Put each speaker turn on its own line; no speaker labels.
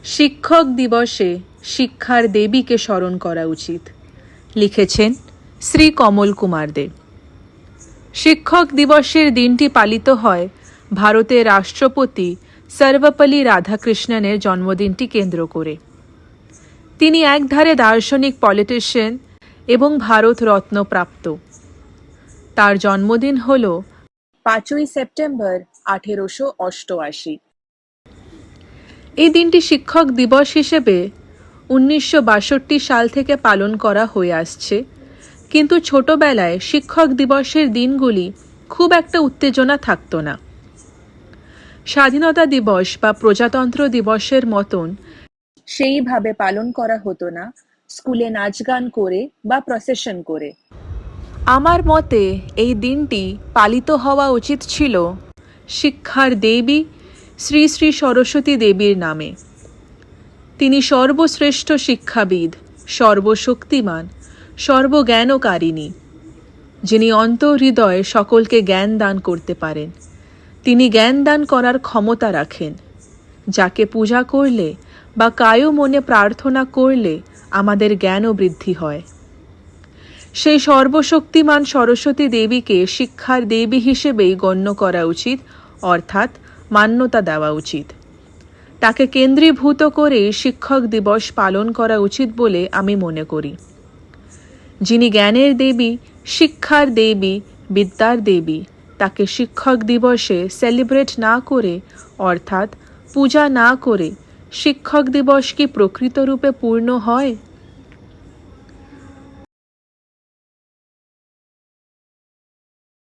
শিক্ষক দিবসে শিক্ষার দেবীকে স্মরণ করা উচিত, লিখেছেন শ্রী কমল কুমার দে। শিক্ষক দিবসের দিনটি পালিত হয় ভারতের রাষ্ট্রপতি সর্বপল্লী রাধাকৃষ্ণনের জন্মদিনটি কেন্দ্র করে। তিনি একধারে দার্শনিক, পলিটিশিয়ান এবং ভারত রত্ন প্রাপ্ত। তার জন্মদিন হল 5ই সেপ্টেম্বর 1888। এই দিনটি শিক্ষক দিবস হিসেবে 1962 সাল থেকে পালন করা হয়ে আসছে, কিন্তু ছোটবেলায় শিক্ষক দিবসের দিনগুলি খুব একটা উত্তেজনা থাকতো না। স্বাধীনতা দিবস বা প্রজাতন্ত্র দিবসের মতন সেইভাবে পালন করা হতো না, স্কুলে নাচ গান করে বা প্রসেশন করে। আমার মতে এই দিনটি পালিত হওয়া উচিত ছিল শিক্ষার দেবী শ্রী শ্রী সরস্বতী দেবীর নামে। তিনি সর্বশ্রেষ্ঠ শিক্ষাবিদ, সর্বশক্তিমান, সর্বজ্ঞানকারিণী, যিনি অন্তর্হৃদয়ে সকলকে জ্ঞান দান করতে পারেন। তিনি জ্ঞান দান করার ক্ষমতা রাখেন। যাকে পূজা করলে বা কায়ো মনে প্রার্থনা করলে আমাদের জ্ঞানও বৃদ্ধি হয়। সেই সর্বশক্তিমান সরস্বতী দেবীকে শিক্ষার দেবী হিসেবেই গণ্য করা উচিত, অর্থাৎ মান্যতা দেওয়া উচিত। তাকে কেন্দ্রীভূত করে শিক্ষক দিবস পালন করা উচিত বলে আমি মনে করি। যিনি জ্ঞানের দেবী, শিক্ষার দেবী, বিদ্যার দেবী, তাকে শিক্ষক দিবসে সেলিব্রেট না করে, অর্থাৎ পূজা না করে, শিক্ষক দিবস কি প্রকৃত রূপে পূর্ণ হয়?